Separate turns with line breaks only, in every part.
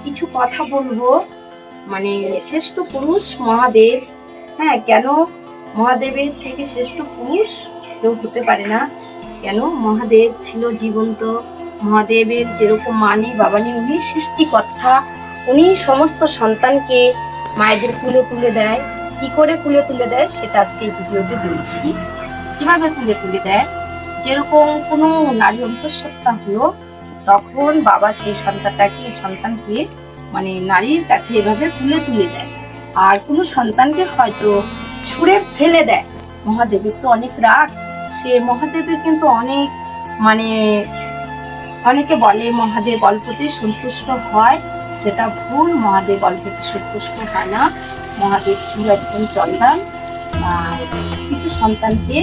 কিছু কথা বলবো। মানে শ্রেষ্ঠ পুরুষ মহাদেব। হ্যাঁ, কেন মহাদেবের থেকে শ্রেষ্ঠ পুরুষ কেউ হতে পারে না? কেন? মহাদেব ছিল জীবন্ত। মহাদেবের যেরকম মা নেই বাবা নেই, উনি সৃষ্টিকর্তা। উনি সমস্ত সন্তানকে মায়েদের কুলে তুলে দেয়। কি করে কুলে তুলে দেয় সেটা আজকে এই ভিডিওতে বলছি। কিভাবে কুলে তুলে দেয়? যেরকম কোনো নারী অন্তঃসত্ত্বা হলো, তখন বাবা সেই সন্তানকে মানে নারীর কাছে এভাবে তুলে তুলে দেয়। আর কোনো সন্তানকে হয়তো ছুঁড়ে ফেলে দেয়। মহাদেবের তো অনেক রাগ। সে মহাদেবের কিন্তু অনেক মানে অনেকে বলে মহাদেব অল্পতে সন্তুষ্ট হয়, সেটা ভুল। মহাদেব অল্পতে সন্তুষ্ট হয় না। মহাদেব ছিল একজন চন্ডাল। আর কিছু সন্তানকে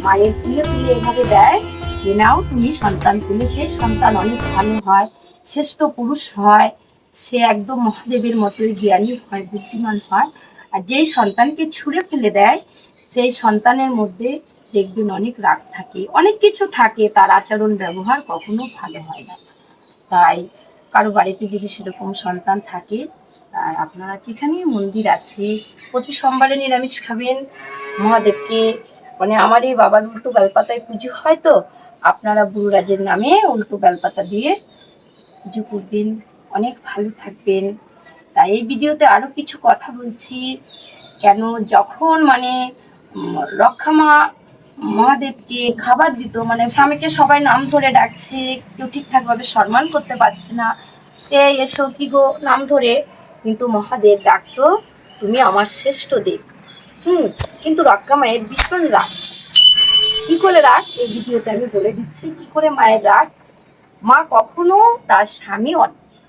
মায়ের তুলে তুলে এভাবে দেয় যে নাও তুমি সন্তান তুলে, সেই সন্তান অনেক ভালো হয়, শ্রেষ্ঠ পুরুষ হয়। সে একদম মহাদেবের মতোই জ্ঞানী হয়, বুদ্ধিমান হয়। আর যেই সন্তানকে ছুঁড়ে ফেলে দেয়, সেই সন্তানের মধ্যে দেখবেন অনেক রাগ থাকে, অনেক কিছু থাকে, তার আচরণ ব্যবহার কখনো ভালো হয় না। তাই কারো বাড়িতে যদি সেরকম সন্তান থাকে, আর আপনারা যেখানে মন্দির আছে, প্রতি সোমবারে নিরামিষ খাবেন। মহাদেবকে মানে আমার এই বাবার উল্টো বেলপাতায় পুজো হয়, তো আপনারা গুরুরাজের নামে উল্টো বেলপাতা দিয়ে পুজো করবেন, অনেক ভালো থাকবেন। তাই এই ভিডিওতে আরো কিছু কথা বলছি। কেন? যখন মানে রক্ষামা মহাদেবকে খাবার দিত, মানে স্বামীকে সবাই নাম ধরে ডাকছে, কেউ ঠিকঠাক ভাবে সম্মান করতে পারছে না, এই এসো কি গো নাম ধরে, কিন্তু মহাদেব ডাকতো তুমি আমার শ্রেষ্ঠ দেব। কিন্তু রক্ষা মায়ের ভীষণ রাগ। কি করে রাগ এই ভিডিওতে আমি বলে দিচ্ছি, কি করে মায়ের রাগ। মা কখনো তার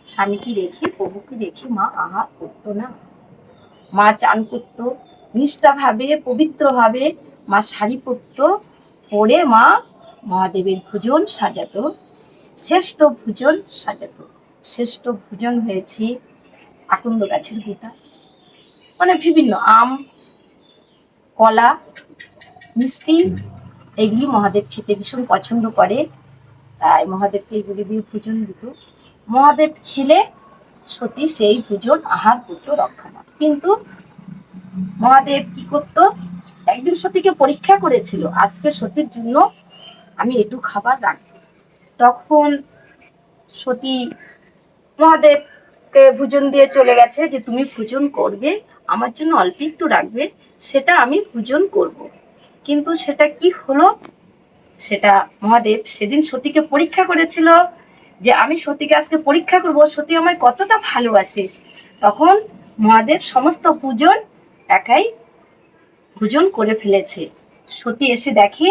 স্বামীকে রেখে, প্রভুকে রেখে মা আহার করতো না। মা চান করতো নিষ্ঠাভাবে, পবিত্রভাবে। মা শাড়ি পরতো, পরে মা মহাদেবের ভোজন সাজাতো, শ্রেষ্ঠ ভোজন সাজাতো। শ্রেষ্ঠ ভোজন হয়েছে আকন্দ গাছের গোটা, মানে বিভিন্ন আম, কলা, মিষ্টি, এগুলি মহাদেব খেতে ভীষণ পছন্দ করে। তাই মহাদেবকে এগুলি দিয়ে ভোজন দিত। মহাদেব খেলে সতী সেই ভোজন আহার করতো রক্ষামা। কিন্তু মহাদেব কি করতো, একদিন সতীকে পরীক্ষা করেছিল, আজকে সতীর জন্য আমি একটু খাবার রাখবো। তখন সতী মহাদেবকে ভোজন দিয়ে চলে গেছে যে তুমি ভোজন করবে, আমার জন্য অল্প একটু রাখবে, সেটা আমি ভোজন করব। কিন্তু সেটা কি হলো, সেটা মহাদেব সেদিন সতীকে পরীক্ষা করেছিল যে আমি সতীকে আজকে পরীক্ষা করব, সতী আমায় কতটা ভালোবাসে। তখন মহাদেব সমস্ত ভোজন একাই ভোজন করে ফেলেছে। সতী এসে দেখে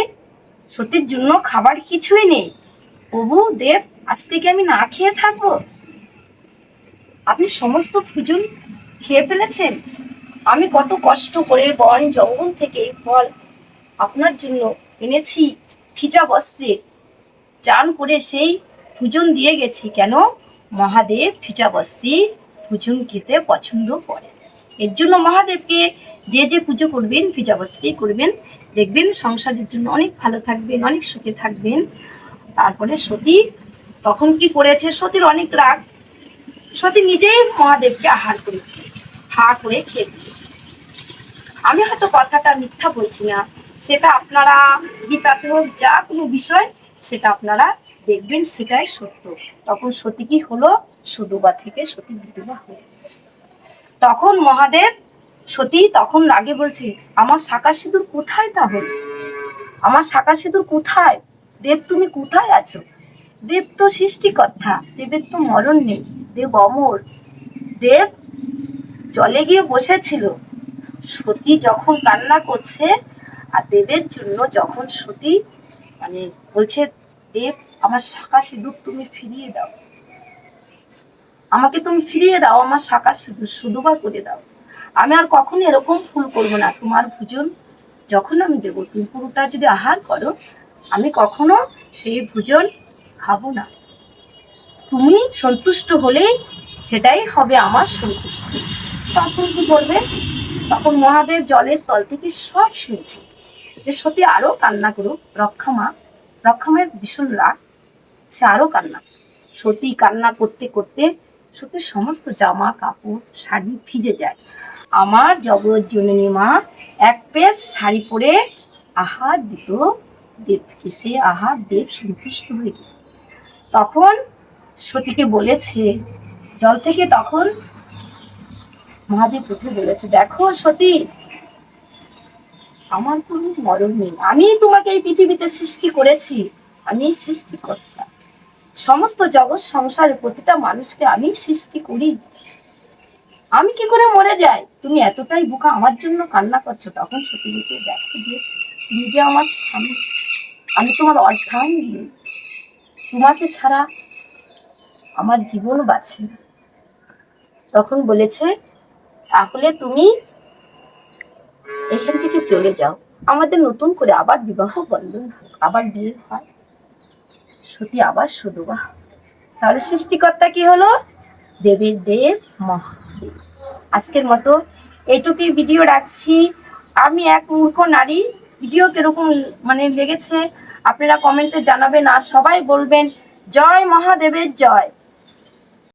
সতীর জন্য খাবার কিছুই নেই। প্রভু দেব, আজকে কি আমি না খেয়ে থাকবো? আপনি সমস্ত ভোজন খেয়ে ফেলেছেন। আমি কত কষ্ট করে বন জঙ্গল থেকে ফল আপনার জন্য এনেছি, ভিজা বস্ত্রে চান করে সেই ভোজন দিয়ে গেছি। কেন? মহাদেব ভিজা বস্ত্রে ভোজন খেতে পছন্দ করে। এর জন্য মহাদেবকে যে যে পুজো করবেন ভিজা বস্ত্রেই করবেন, দেখবেন সংসারের জন্য অনেক ভালো থাকবেন, অনেক সুখে থাকবেন। তারপরে সতী তখন কি করেছে, সতীর অনেক রাগ, সতী নিজেই মহাদেবকে আহার করে ফেলেছে, হা করে খেয়ে ফেলেছে। আমি হয়তো কথাটা মিথ্যা বলছি না, সেটা আপনারা গীতাতে হোক, যা কোনো বিষয় সেটা আপনারা দেখবেন, সেটাই সত্য। তখন সতী কি হলো, সুদূবা থেকে সতী বিধবা হলো। তখন মহাদেব সতী তখন রাগে বলছে আমার শাঁখা সিঁদুর কোথায়? তাহলে আমার শাঁখা সিঁদুর কোথায়? দেব তুমি কোথায় আছো? দেব তো সৃষ্টিকর্তা, দেবের তো মরণ নেই, দেব অমর। দেব জলে গিয়ে বসেছিল। সতী যখন কান্না করছে আর দেবের জন্য, যখন সতী মানে বলছে দেব আমার শাঁখা সিঁদুর তুমি ফিরিয়ে দাও, আমাকে তুমি ফিরিয়ে দাও, আমার শাঁখা সিঁদুর সুদবা করে দাও, আমি আর কখনো এরকম ভুল করবো না। তোমার ভোজন যখন আমি দেবো, তুমি পুরোটা যদি আহার করো, আমি কখনো সেই ভোজন খাবো না। তুমি সন্তুষ্ট হলেই সেটাই হবে আমার সন্তুষ্টি। তখন কি করবে? তখন মহাদেব জলের তল থেকে সব শুনছে যে সতী আরো কান্না করো। রক্ষামায়ের ভীষণ রাগ, সে আরো কান্না। সতী কান্না করতে করতে সতীর সমস্ত জামা কাপড় শাড়ি ভিজে যায়। আমার জগৎ জননী মা এক পেশ শাড়ি পরে আহার দিত দেবকে। সে আহার দেব সন্তুষ্ট হয়ে গেল। তখন সতীকে বলেছে জল থেকে, তখন মহাদেব প্রথমে বলেছে, দেখো সতী, আমার কোনো মরণ নেই, আমি তোমাকে এই পৃথিবীতে সৃষ্টি করেছি, আমি সৃষ্টিকর্তা। সমস্ত জগৎ সংসারের প্রতিটা মানুষকে আমি সৃষ্টি করি, আমি কি করে মরে যাই? তুমি এতটাই বোকা, আমার জন্য কান্না করছো? তখন সতী বলছে, দেখো যে তুমি যে আমার স্বামী, আমি তোমার অর্ধাঙ্গিনী, তোমাকে ছাড়া আমার জীবন বাঁচে না। তখন বলেছে, তাহলে তুমি এখান থেকে চলে যাও, আমাদের নতুন করে আবার বিবাহ বন্ধন হোক, আবার বিয়ে হয়। সতী আবার সধবা। তাহলে সৃষ্টিকর্তা কি হলো? দেবের দেব মহাদেব। আজকের মতো এইটুকুই ভিডিও রাখছি। আমি এক মূর্খ নারী, ভিডিও কিরকম লেগেছে আপনারা কমেন্টে জানাবেন, আর সবাই বলবেন জয় মহাদেবের জয়।